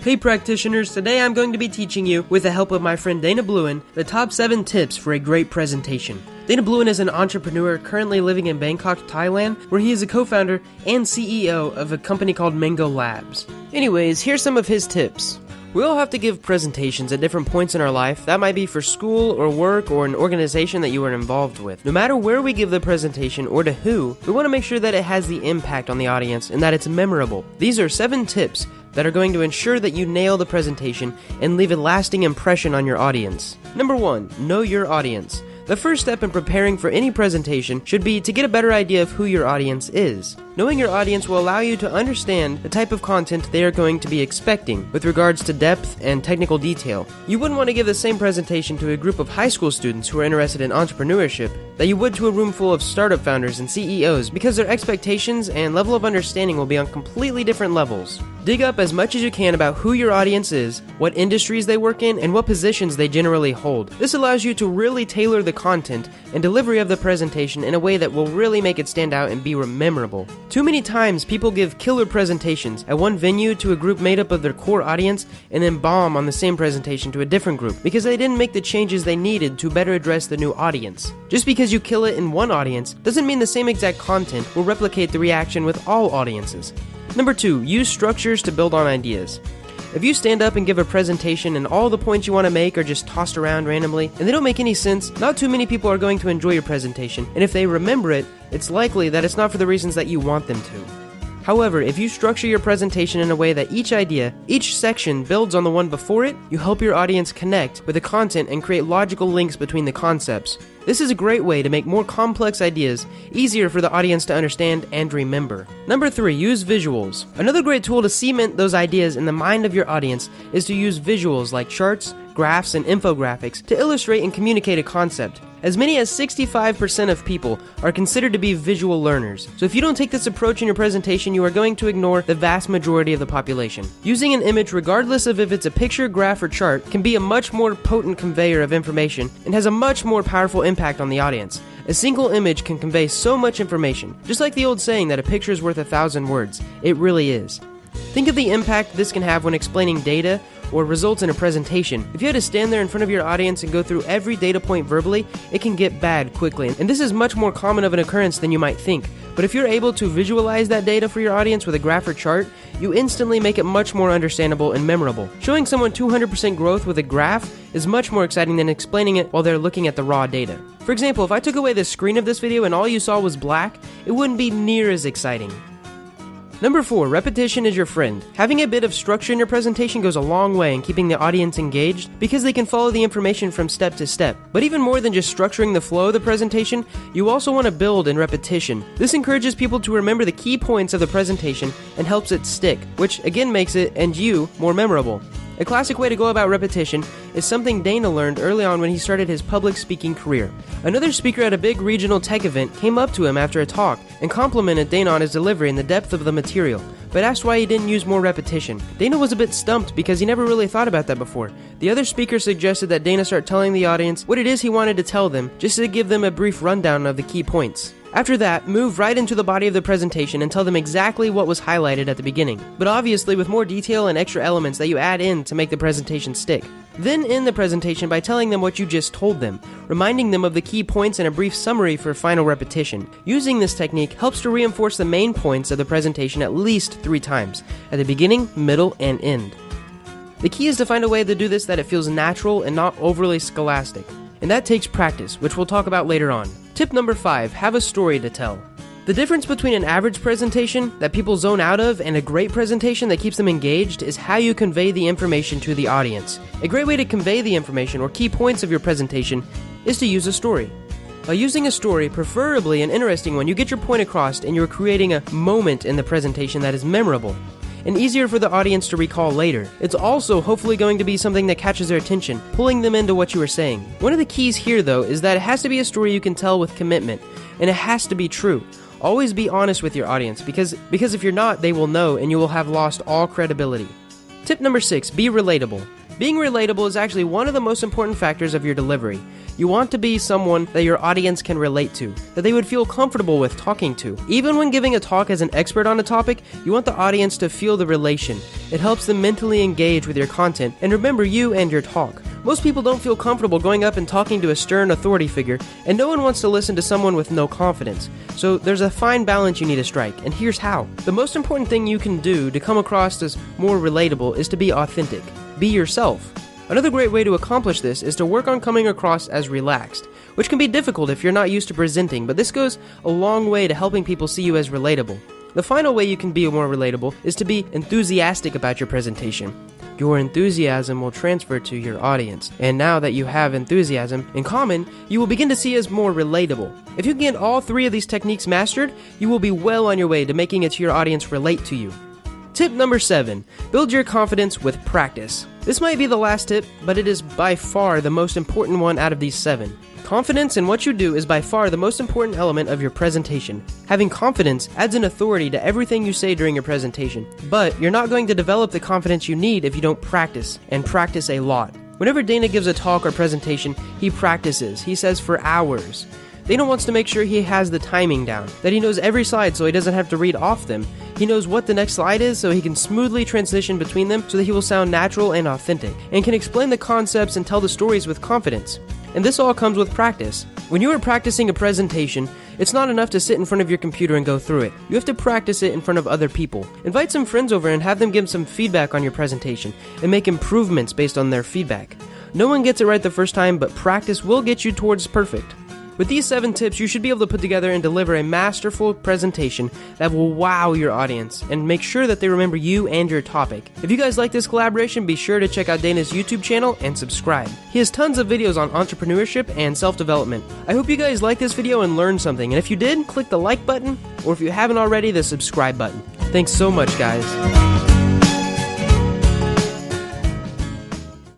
Hey practitioners, today I'm going to be teaching you, with the help of my friend Dana Bluin, the top 7 tips for a great presentation. Dana Bluin is an entrepreneur currently living in Bangkok, Thailand, where he is a co-founder and CEO of a company called Mango Labs. Anyways, here's some of his tips. We all have to give presentations at different points in our life. That might be for school or work or an organization that you are involved with. No matter where we give the presentation or to who, we want to make sure that it has the impact on the audience and that it's memorable. These are 7 tips that are going to ensure that you nail the presentation and leave a lasting impression on your audience. Number 1, know your audience. The first step in preparing for any presentation should be to get a better idea of who your audience is. Knowing your audience will allow you to understand the type of content they are going to be expecting with regards to depth and technical detail. You wouldn't want to give the same presentation to a group of high school students who are interested in entrepreneurship that you would to a room full of startup founders and CEOs, because their expectations and level of understanding will be on completely different levels. Dig up as much as you can about who your audience is, what industries they work in, and what positions they generally hold. This allows you to really tailor the content and delivery of the presentation in a way that will really make it stand out and be memorable. Too many times people give killer presentations at one venue to a group made up of their core audience and then bomb on the same presentation to a different group because they didn't make the changes they needed to better address the new audience. Just because you kill it in one audience doesn't mean the same exact content will replicate the reaction with all audiences. Number 2, use structures to build on ideas. If you stand up and give a presentation and all the points you want to make are just tossed around randomly and they don't make any sense, not too many people are going to enjoy your presentation, and if they remember it, it's likely that it's not for the reasons that you want them to. However, if you structure your presentation in a way that each idea, each section builds on the one before it, you help your audience connect with the content and create logical links between the concepts. This is a great way to make more complex ideas easier for the audience to understand and remember. Number 3, use visuals. Another great tool to cement those ideas in the mind of your audience is to use visuals like charts, graphs, and infographics to illustrate and communicate a concept. As many as 65% of people are considered to be visual learners, so if you don't take this approach in your presentation, you are going to ignore the vast majority of the population. Using an image, regardless of if it's a picture, graph, or chart, can be a much more potent conveyor of information and has a much more powerful impact on the audience. A single image can convey so much information, just like the old saying that a picture is worth 1,000 words. It really is. Think of the impact this can have when explaining data or results in a presentation. If you had to stand there in front of your audience and go through every data point verbally, it can get bad quickly. And this is much more common of an occurrence than you might think. But if you're able to visualize that data for your audience with a graph or chart, you instantly make it much more understandable and memorable. Showing someone 200% growth with a graph is much more exciting than explaining it while they're looking at the raw data. For example, if I took away the screen of this video and all you saw was black, it wouldn't be near as exciting. Number 4, repetition is your friend. Having a bit of structure in your presentation goes a long way in keeping the audience engaged because they can follow the information from step to step. But even more than just structuring the flow of the presentation, you also want to build in repetition. This encourages people to remember the key points of the presentation and helps it stick, which again makes it, and you, more memorable. A classic way to go about repetition is something Dana learned early on when he started his public speaking career. Another speaker at a big regional tech event came up to him after a talk and complimented Dana on his delivery and the depth of the material, but asked why he didn't use more repetition. Dana was a bit stumped because he never really thought about that before. The other speaker suggested that Dana start telling the audience what it is he wanted to tell them, just to give them a brief rundown of the key points. After that, move right into the body of the presentation and tell them exactly what was highlighted at the beginning, but obviously with more detail and extra elements that you add in to make the presentation stick. Then end the presentation by telling them what you just told them, reminding them of the key points and a brief summary for final repetition. Using this technique helps to reinforce the main points of the presentation at least 3 times, at the beginning, middle, and end. The key is to find a way to do this that it feels natural and not overly scholastic. And that takes practice, which we'll talk about later on. Tip number 5, have a story to tell. The difference between an average presentation that people zone out of and a great presentation that keeps them engaged is how you convey the information to the audience. A great way to convey the information or key points of your presentation is to use a story. By using a story, preferably an interesting one, you get your point across and you're creating a moment in the presentation that is memorable and easier for the audience to recall later. It's also hopefully going to be something that catches their attention, pulling them into what you were saying. One of the keys here, though, is that it has to be a story you can tell with commitment, and it has to be true. Always be honest with your audience, because if you're not, they will know, and you will have lost all credibility. Tip number 6, be relatable. Being relatable is actually one of the most important factors of your delivery. You want to be someone that your audience can relate to, that they would feel comfortable with talking to. Even when giving a talk as an expert on a topic, you want the audience to feel the relation. It helps them mentally engage with your content and remember you and your talk. Most people don't feel comfortable going up and talking to a stern authority figure, and no one wants to listen to someone with no confidence. So there's a fine balance you need to strike, and here's how. The most important thing you can do to come across as more relatable is to be authentic. Be yourself. Another great way to accomplish this is to work on coming across as relaxed, which can be difficult if you're not used to presenting, but this goes a long way to helping people see you as relatable. The final way you can be more relatable is to be enthusiastic about your presentation. Your enthusiasm will transfer to your audience, and now that you have enthusiasm in common, you will begin to see as more relatable. If you can get all three of these techniques mastered, you will be well on your way to making it to your audience relate to you. Tip number 7, build your confidence with practice. This might be the last tip, but it is by far the most important one out of these 7. Confidence in what you do is by far the most important element of your presentation. Having confidence adds an authority to everything you say during your presentation, but you're not going to develop the confidence you need if you don't practice, and practice a lot. Whenever Dana gives a talk or presentation, he practices. He says for hours. Dana wants to make sure he has the timing down, that he knows every slide so he doesn't have to read off them. He knows what the next slide is so he can smoothly transition between them so that he will sound natural and authentic, and can explain the concepts and tell the stories with confidence. And this all comes with practice. When you are practicing a presentation, it's not enough to sit in front of your computer and go through it. You have to practice it in front of other people. Invite some friends over and have them give some feedback on your presentation, and make improvements based on their feedback. No one gets it right the first time, but practice will get you towards perfect. With these 7 tips, you should be able to put together and deliver a masterful presentation that will wow your audience and make sure that they remember you and your topic. If you guys like this collaboration, be sure to check out Dana's YouTube channel and subscribe. He has tons of videos on entrepreneurship and self-development. I hope you guys liked this video and learned something, and if you did, click the like button, or if you haven't already, the subscribe button. Thanks so much, guys.